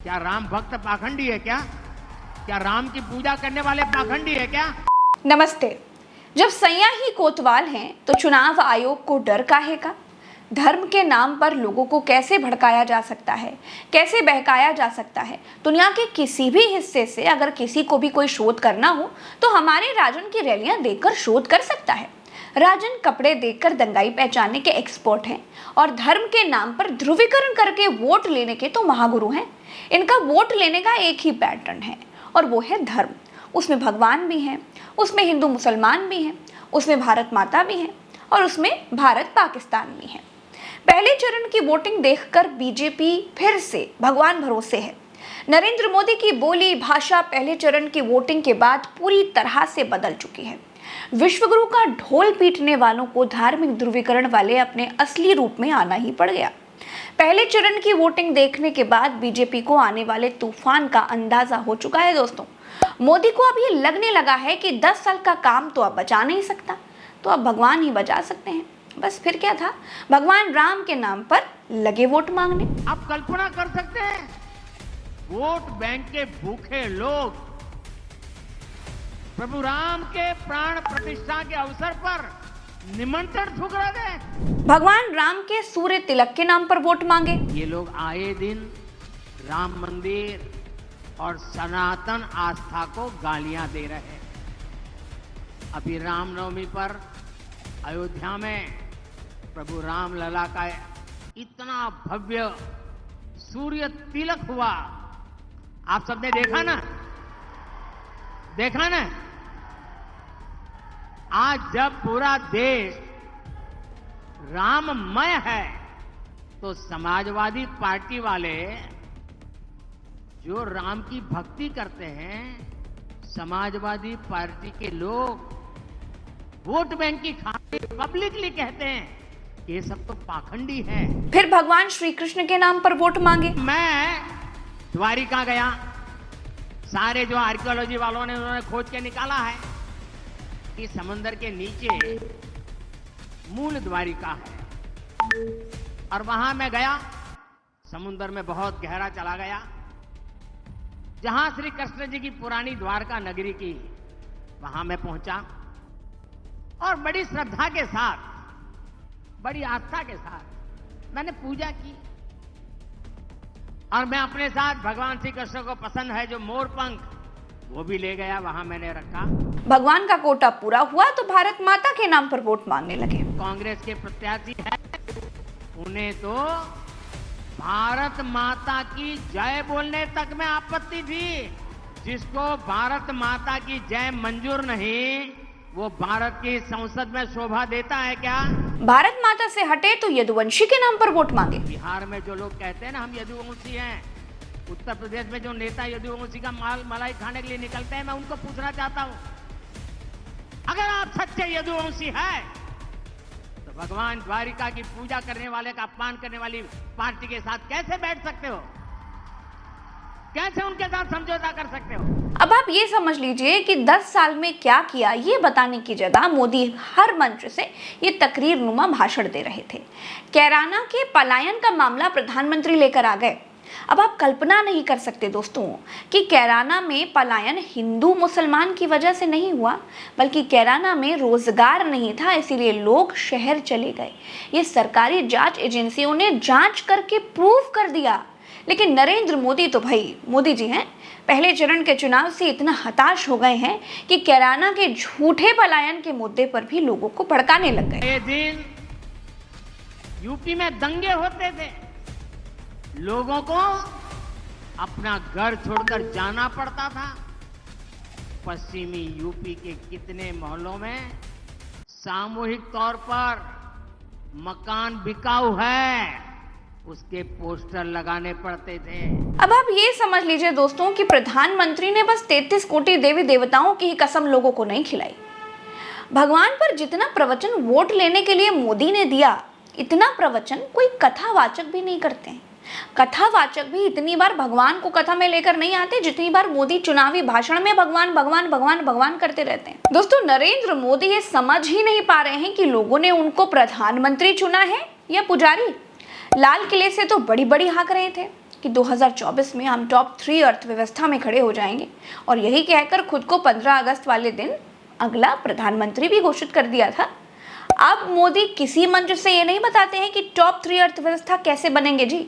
क्या राम भक्त पाखंडी है क्या? क्या राम की पूजा करने वाले पाखंडी है क्या? नमस्ते। जब सैया ही कोतवाल हैं तो चुनाव आयोग को डर काहे का? धर्म के नाम पर लोगों को कैसे भड़काया जा सकता है, कैसे बहकाया जा सकता है? दुनिया के किसी भी हिस्से से अगर किसी को भी कोई शोध करना हो तो हमारे राजन की रैलियां देखकर शोध कर सकता है। राजन कपड़े देखकर दंगाई पहचानने के एक्सपर्ट हैं और धर्म के नाम पर ध्रुवीकरण करके वोट लेने के तो महागुरु हैं। इनका वोट लेने का एक ही पैटर्न है और वो है धर्म। उसमें भगवान भी हैं, उसमें हिंदू मुसलमान भी हैं, उसमें भारत माता भी हैं और उसमें भारत पाकिस्तान भी है। पहले चरण की वोटिंग देखकर बीजेपी फिर से भगवान भरोसे है। नरेंद्र मोदी की बोली भाषा पहले चरण की वोटिंग के बाद पूरी तरह से बदल चुकी है। विश्वगुरु का ढोल पीटने वालों को धार्मिक ध्रुवीकरण वाले अपने असली रूप में आना ही पड़ गया। पहले चरण की वोटिंग देखने के बाद बीजेपी को आने वाले तूफान का अंदाजा हो चुका है। दोस्तों, मोदी को अब ये लगने लगा है कि 10 साल का काम तो अब बचा नहीं सकता, तो अब भगवान ही बचा सकते हैं। बस फिर क्या था, भगवान राम के नाम पर लगे वोट मांगने। आप कल्पना कर सकते हैं, वोट बैंक के भूखे लोग प्रभु राम के प्राण प्रतिष्ठा के अवसर पर निमंत्रण ठुकरा दे। भगवान राम के सूर्य तिलक के नाम पर वोट मांगे। ये लोग आए दिन राम मंदिर और सनातन आस्था को गालियां दे रहे हैं। अभी रामनवमी पर अयोध्या में प्रभु राम लला का इतना भव्य सूर्य तिलक हुआ, आप सबने देखा ना? देखा ना? आज जब पूरा देश राममय है तो समाजवादी पार्टी वाले जो राम की भक्ति करते हैं, समाजवादी पार्टी के लोग वोट बैंक की खातिर पब्लिकली कहते हैं कि ये सब तो पाखंडी है। फिर भगवान श्री कृष्ण के नाम पर वोट मांगे। मैं द्वारिका गया, सारे जो आर्कियोलॉजी वालों ने उन्होंने खोज के निकाला है कि समंदर के नीचे मूल द्वारिका है। और वहां मैं गया, समुद्र में बहुत गहरा चला गया, जहां श्री कृष्ण जी की पुरानी द्वारका नगरी की, वहां मैं पहुंचा और बड़ी श्रद्धा के साथ, बड़ी आस्था के साथ मैंने पूजा की। और मैं अपने साथ भगवान श्री कृष्ण को पसंद है जो मोर पंख, वो भी ले गया, वहां मैंने रखा। भगवान का कोटा पूरा हुआ तो भारत माता के नाम पर वोट मांगने लगे। कांग्रेस के प्रत्याशी है, उन्हें तो भारत माता की जय बोलने तक में आपत्ति थी। जिसको भारत माता की जय मंजूर नहीं, वो भारत की संसद में शोभा देता है क्या? भारत माता से हटे तो यदुवंशी के नाम पर वोट मांगे। बिहार में जो लोग कहते हैं ना हम यदुवंशी हैं, उत्तर प्रदेश में जो नेता यदुवंशी का मलाई खाने के लिए निकलते हैं, मैं उनको पूछना चाहता हूं, अगर आप सच्चे यदुवंशी है तो भगवान द्वारिका की पूजा करने वाले का अपमान करने वाली पार्टी के साथ कैसे बैठ सकते हो? कैसे उनके साथ समझौता कर सकते हो? अब आप ये समझ लीजिए कि 10 साल में क्या किया, ये बताने की जगह मोदी हर मंच से ये तकरीर नुमा भाषण दे रहे थे। कैराना के पलायन का मामला प्रधानमंत्री लेकर आ गए। अब आप कल्पना नहीं कर सकते दोस्तों कि कैराना में पलायन हिंदू मुसलमान की वजह से नहीं हुआ, बल्कि कैराना में रोजगार नहीं था, इसीलिए लोग शहर चले गए। ये सरकारी जांच एजेंसियों ने जांच करके प्रूव कर दिया। लेकिन नरेंद्र मोदी तो भाई मोदी जी हैं, पहले चरण के चुनाव से इतना हताश हो गए हैं कि कैराना के झूठे पलायन के मुद्दे पर भी लोगों को भड़काने लग गए। ये दिन यूपी में दंगे होते थे, लोगों को अपना घर छोड़कर जाना पड़ता था। पश्चिमी यूपी के कितने मोहल्लों में सामूहिक तौर पर मकान बिकाऊ है, उसके पोस्टर लगाने पड़ते थे। अब आप ये समझ लीजिए दोस्तों कि प्रधानमंत्री ने बस 33 कोटि देवी देवताओं की ही कसम लोगों को नहीं खिलाई। भगवान पर जितना प्रवचन वोट लेने के लिए मोदी ने दिया, इतना प्रवचन कोई कथावाचक भी नहीं करते हैं। कथावाचक भी इतनी बार भगवान को कथा में लेकर नहीं आते जितनी बार मोदी चुनावी भाषण में भगवान भगवान भगवान भगवान करते रहते हैं। दोस्तों, नरेंद्र मोदी ये समझ ही नहीं पा रहे हैं कि लोगों ने उनको प्रधानमंत्री चुना है या पुजारी। लाल किले से तो बड़ी बड़ी हाक रहे थे कि 2024 में हम टॉप 3 अर्थव्यवस्था में खड़े हो जाएंगे और यही कहकर खुद को 15 अगस्त वाले दिन अगला प्रधानमंत्री भी घोषित कर दिया था। अब मोदी किसी मंच से ये नहीं बताते हैं कि टॉप 3 अर्थव्यवस्था कैसे बनेंगे जी।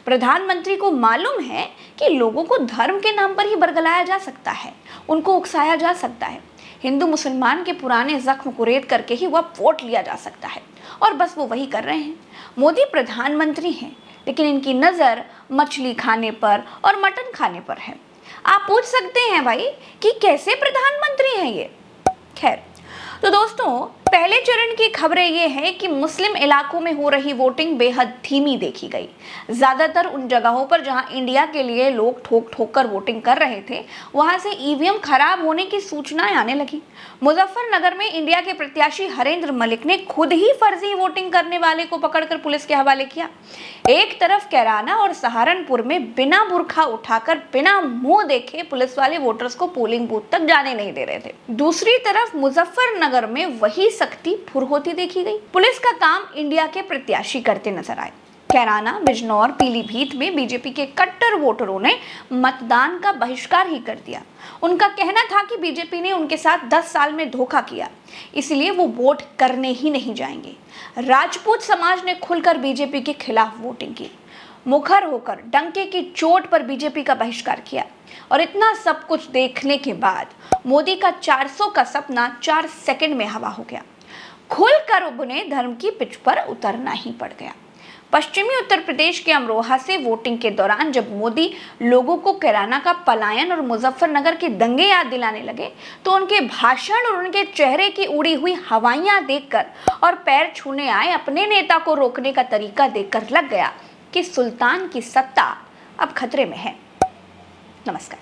प्रधानमंत्री को मालूम है कि लोगों को धर्म के नाम पर ही बरगलाया जा सकता है, उनको उकसाया जा सकता है, हिंदू मुसलमान के पुराने जख्म कुरेद करके ही वह वोट लिया जा सकता है और बस वो वही कर रहे हैं। मोदी प्रधानमंत्री हैं, लेकिन इनकी नज़र मछली खाने पर और मटन खाने पर है। आप पूछ सकते हैं भाई कि कैसे प्रधानमंत्री हैं ये। खैर, तो दोस्तों, पहले चरण की खबरें ये हैं कि मुस्लिम इलाकों में हो रही वोटिंग बेहद धीमी देखी गई। ज़्यादातर उन जगहों पर जहां इंडिया के लिए लोग ठोक ठोक कर वोटिंग कर रहे थे, वहां से ईवीएम खराब होने की सूचनाएं आने लगी। मुजफ्फरनगर में इंडिया के प्रत्याशी हरेंद्र मलिक ने खुद ही फर्जी वोटिंग करने वाले को पकड़कर पुलिस के हवाले किया। एक तरफ कैराना और सहारनपुर में बिना बुर्खा उठाकर बिना मुंह देखे पुलिस वाले वोटर्स को पोलिंग बूथ तक जाने नहीं दे रहे थे। दूसरी तरफ मुजफ्फरनगर में वही सख्ती फुर होती देखी गई। पुलिस का काम इंडिया के प्रत्याशी करते नजर आए। कैराना, बिजनौर, पीलीभीत में बीजेपी के कट्टर वोटरों ने मतदान का बहिष्कार ही कर दिया। उनका कहना था कि बीजेपी ने उनके साथ 10 साल में धोखा किया, इसलिए वो वोट करने ही नहीं जाएंगे। राजपूत समाज ने खुलकर बीजेपी के खिलाफ वोटिंग की, मुखर होकर डंके की चोट पर बीजेपी का बहिष्कार किया। और इतना सब कुछ देखने के बाद मोदी का 400 का सपना 4 सेकंड में हवा हो गया। खुलकर उन्हें धर्म की पिच पर उतरना ही पड़ गया। पश्चिमी उत्तर प्रदेश के अमरोहा से वोटिंग के दौरान जब मोदी लोगों को कैराना का पलायन और मुजफ्फरनगर के दंगे याद दिलाने लगे, तो उनके भाषण और उनके चेहरे की उड़ी हुई हवाइयां देखकर और पैर छूने आए अपने नेता को रोकने का तरीका देखकर लग गया कि सुल्तान की सत्ता अब खतरे में है। नमस्कार।